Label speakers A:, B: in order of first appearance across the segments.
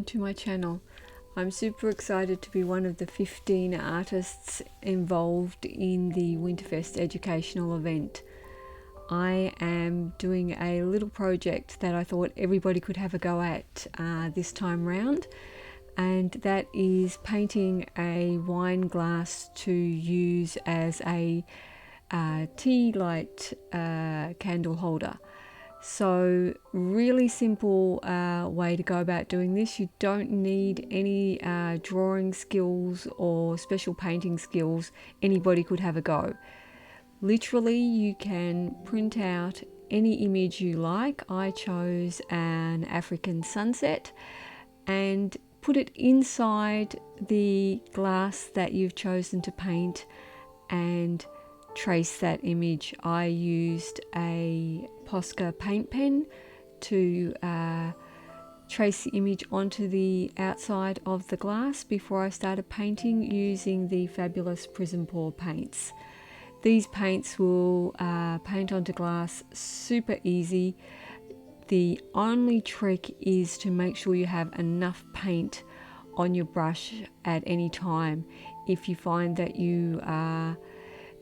A: to my channel. I'm super excited to be one of the 15 artists involved in the Winterfest educational event. I am doing a little project that I thought everybody could have a go at this time round, and that is painting a wine glass to use as a Tealight candle holder. So really simple way to go about doing this. You don't need any drawing skills or special painting skills. Anybody could have a go. Literally, you can print out any image you like. I chose an African sunset and put it inside the glass that you've chosen to paint and trace that image. I used a Posca paint pen to trace the image onto the outside of the glass before I started painting, using the fabulous Prism Pour paints. These paints will paint onto glass super easy. The only trick is to make sure you have enough paint on your brush at any time. If you find that you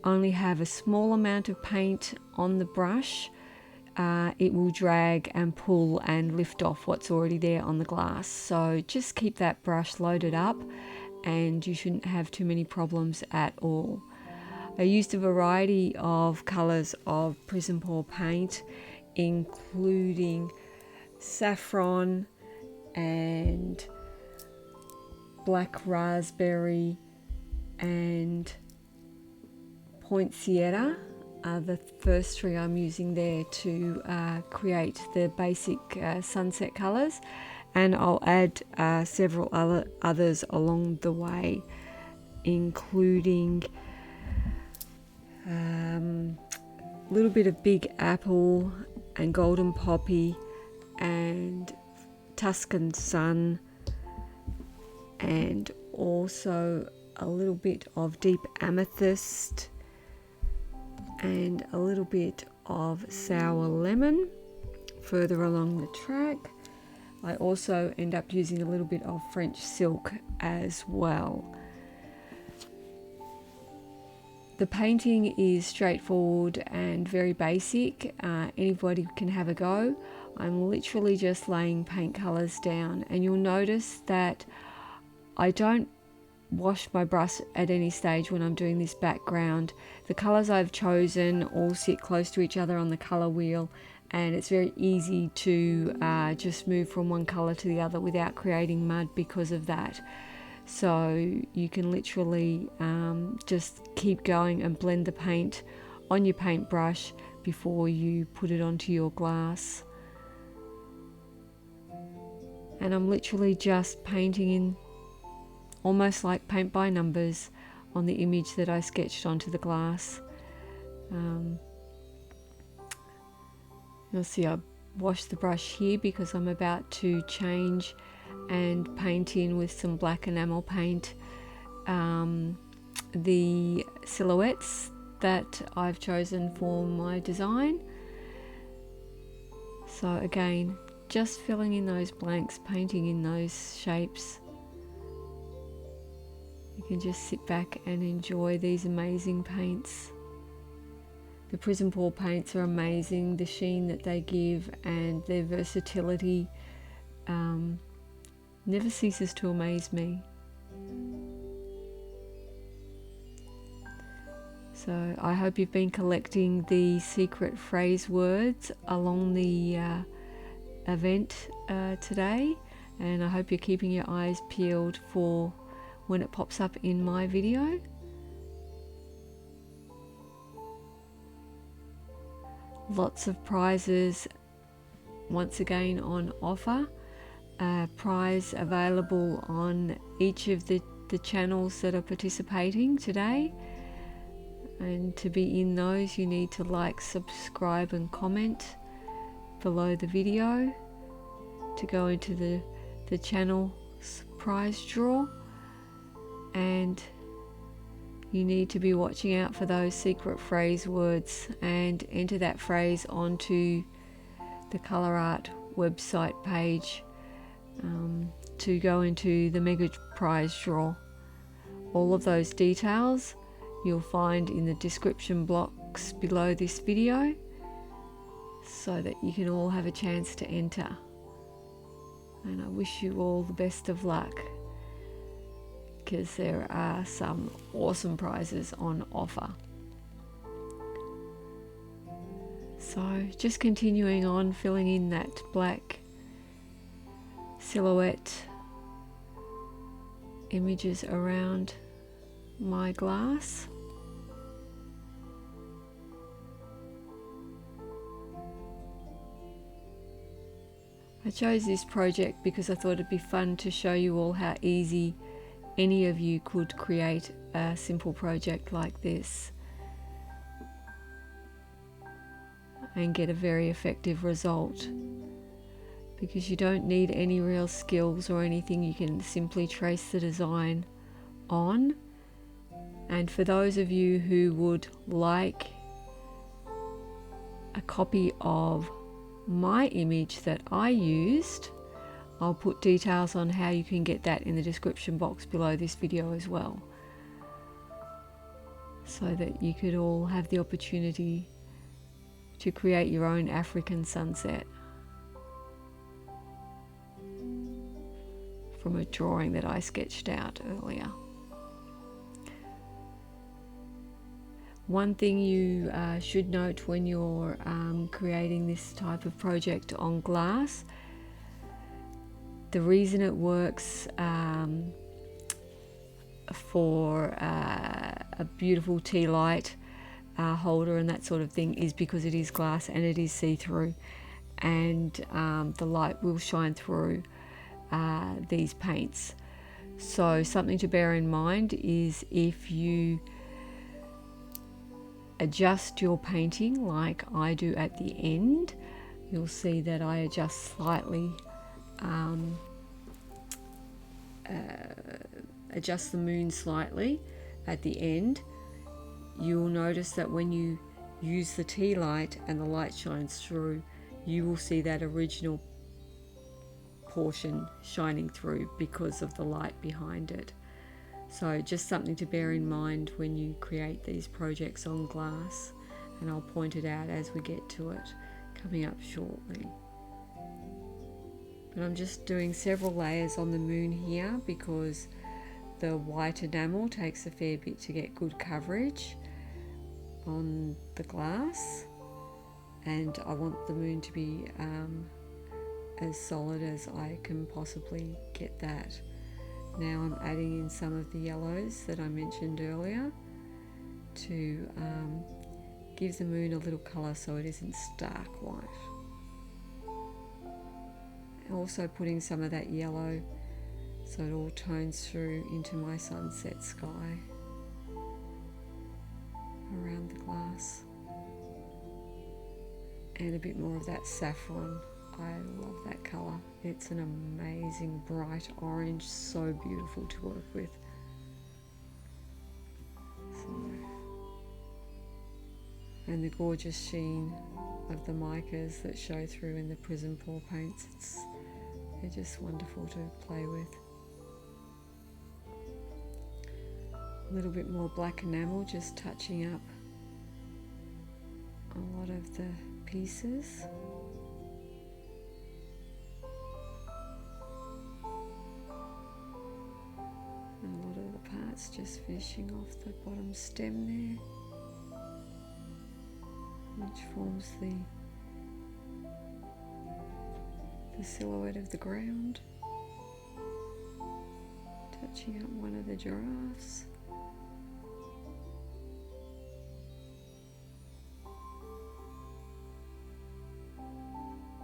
A: only have a small amount of paint on the brush, it will drag and pull and lift off what's already there on the glass. So just keep that brush loaded up and you shouldn't have too many problems at all. I used a variety of colours of Prism Pour paint, including saffron and black raspberry and poinsettia are the first three I'm using there to create the basic sunset colours, and I'll add several others along the way, including a little bit of Big Apple and Golden Poppy and Tuscan Sun, and also a little bit of Deep Amethyst and a little bit of Sour Lemon further along the track. I also end up using a little bit of French Silk as well. The painting is straightforward and very basic. Anybody can have a go. I'm literally just laying paint colours down, and you'll notice that I don't wash my brush at any stage when I'm doing this background. The colours I've chosen all sit close to each other on the colour wheel, and it's very easy to just move from one colour to the other without creating mud because of that. So you can literally just keep going and blend the paint on your paintbrush before you put it onto your glass. And I'm literally just painting in almost like paint by numbers on the image that I sketched onto the glass. You'll see I washed the brush here because I'm about to change and paint in with some black enamel paint the silhouettes that I've chosen for my design. So again, just filling in those blanks, painting in those shapes. You can just sit back and enjoy these amazing paints. The Prism Pour paints are amazing. The sheen that they give and their versatility never ceases to amaze me. So I hope you've been collecting the secret phrase words along the event today, and I hope you're keeping your eyes peeled for when it pops up in my video. Lots of prizes once again on offer. Prize available on each of the channels that are participating today, and to be in those you need to like, subscribe and comment below the video to go into the channel's prize draw. And you need to be watching out for those secret phrase words and enter that phrase onto the ColourArte website page to go into the mega prize draw. All of those details you'll find in the description box below this video, so that you can all have a chance to enter. And I wish you all the best of luck, because there are some awesome prizes on offer. So just continuing on, filling in that black silhouette images around my glass. I chose this project because I thought it'd be fun to show you all how easy any of you could create a simple project like this and get a very effective result, because you don't need any real skills or anything. You can simply trace the design on. And for those of you who would like a copy of my image that I used, I'll put details on how you can get that in the description box below this video as well, so that you could all have the opportunity to create your own African sunset from a drawing that I sketched out earlier. One thing you should note when you're creating this type of project on glass, the reason it works for a beautiful Tealight holder and that sort of thing is because it is glass and it is see-through, and the light will shine through these paints. So something to bear in mind is if you adjust your painting like I do at the end, you'll see that I adjust slightly, adjust the moon slightly at the end. You'll notice that when you use the tea light and the light shines through, you will see that original portion shining through because of the light behind it. So just something to bear in mind when you create these projects on glass, and I'll point it out as we get to it coming up shortly. But I'm just doing several layers on the moon here because the white enamel takes a fair bit to get good coverage on the glass, and I want the moon to be as solid as I can possibly get that. Now I'm adding in some of the yellows that I mentioned earlier to give the moon a little colour so it isn't stark white. Also putting some of that yellow so it all tones through into my sunset sky around the glass, and a bit more of that saffron. I love that colour. It's an amazing bright orange, so beautiful to work with. And the gorgeous sheen of the micas that show through in the prism pour paints. They're just wonderful to play with. A little bit more black enamel, just touching up a lot of the pieces. And a lot of the parts just finishing off the bottom stem there, which forms the silhouette of the ground. Touching up one of the giraffes.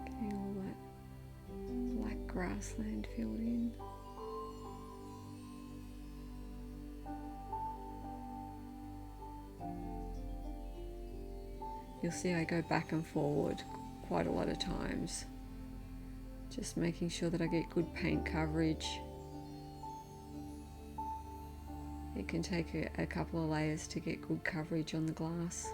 A: Getting all that black grassland filled in. You'll see I go back and forward quite a lot of times, just making sure that I get good paint coverage. It can take a couple of layers to get good coverage on the glass.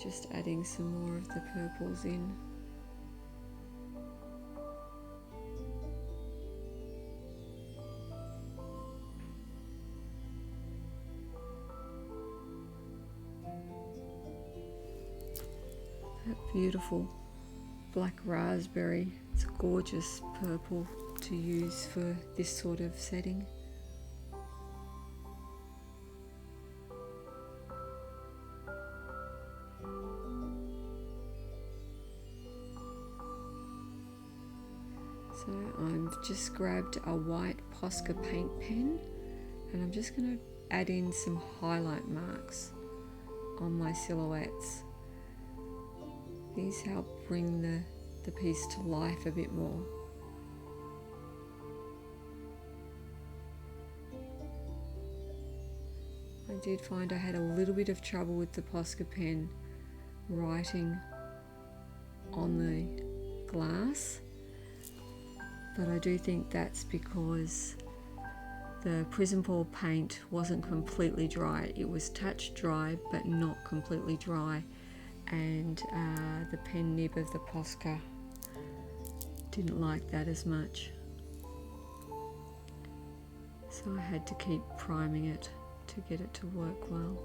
A: just adding some more of the purples in. That beautiful black raspberry, it's a gorgeous purple to use for this sort of setting. So I've just grabbed a white Posca paint pen and I'm just going to add in some highlight marks on my silhouettes. These help bring the piece to life a bit more. I did find I had a little bit of trouble with the Posca pen writing on the glass, but I do think that's because the Prismapore paint wasn't completely dry. It was touch dry but not completely dry, and the pen nib of the Posca didn't like that as much, so I had to keep priming it to get it to work well.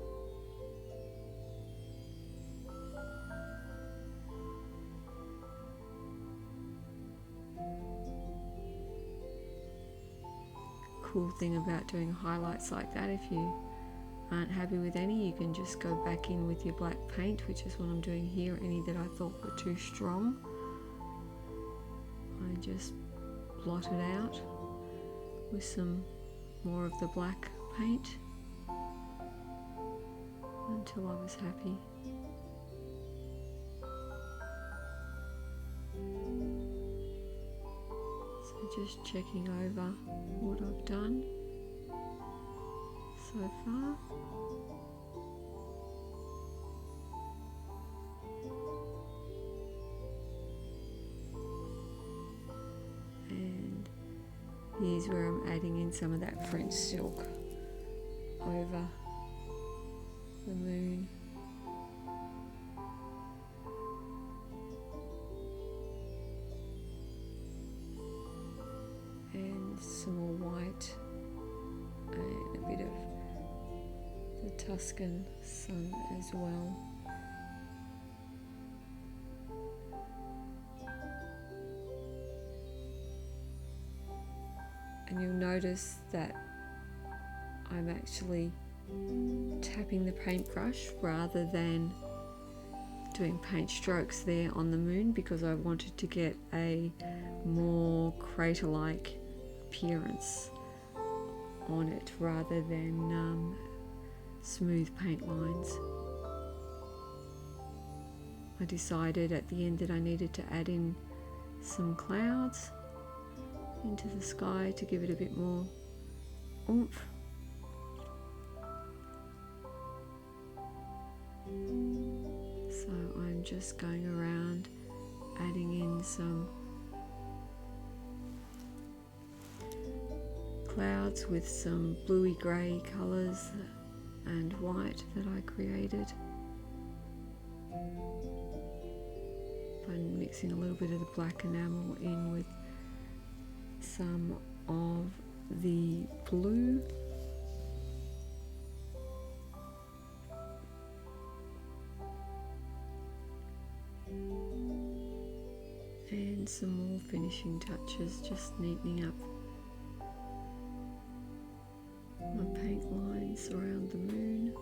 A: Cool thing about doing highlights like that, if you aren't happy with any, you can just go back in with your black paint, which is what I'm doing here. Any that I thought were too strong, I just blot it out with some more of the black paint until I was happy. So just checking over what I've done so far. And here's where I'm adding in some of that French silk over the moon. And some more white and a bit of the Tuscan sun as well. And you'll notice that I'm actually tapping the paintbrush rather than doing paint strokes there on the moon, because I wanted to get a more crater-like appearance on it rather than smooth paint lines. I decided at the end that I needed to add in some clouds into the sky to give it a bit more oomph. So I'm just going around adding in some clouds with some bluey grey colours and white that I created by mixing a little bit of the black enamel in with some of the blue. And some more finishing touches, just neatening up my paint lines around the moon.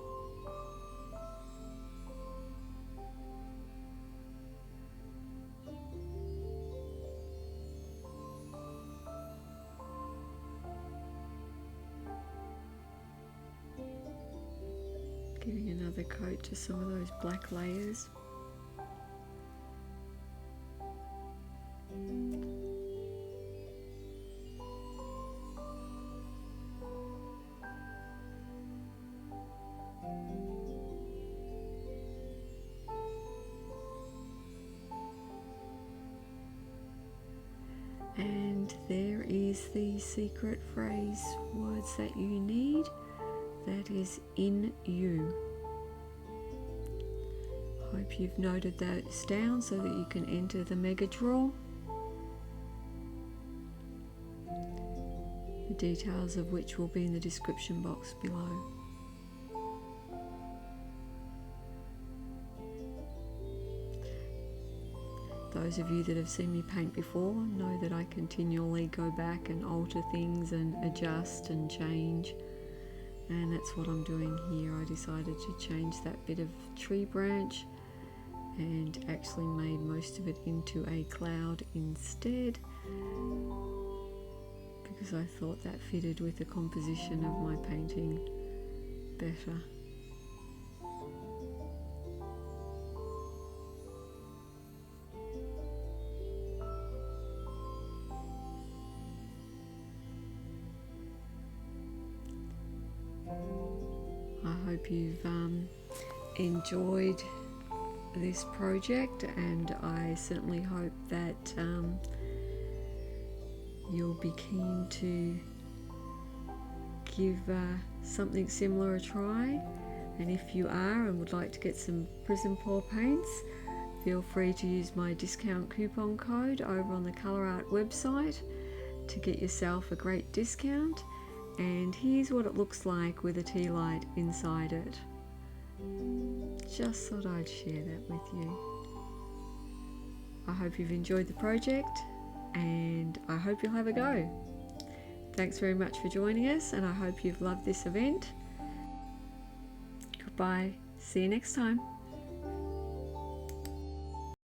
A: Giving another coat to some of those black layers. And there is the secret phrase, words that you need, that is in you. Hope you've noted those down so that you can enter the mega draw. The details of which will be in the description box below. Those of you that have seen me paint before know that I continually go back and alter things and adjust and change, and that's what I'm doing here. I decided to change that bit of tree branch and actually made most of it into a cloud instead, because I thought that fitted with the composition of my painting better. I hope you've enjoyed this project, and I certainly hope that you'll be keen to give something similar a try. And if you are and would like to get some prison pour paints, feel free to use my discount coupon code over on the ColourArte website to get yourself a great discount. And here's what it looks like with a Tealight inside it. Just thought I'd share that with you. I hope you've enjoyed the project, and I hope you'll have a go. Thanks very much for joining us, and I hope you've loved this event. Goodbye. See you next time.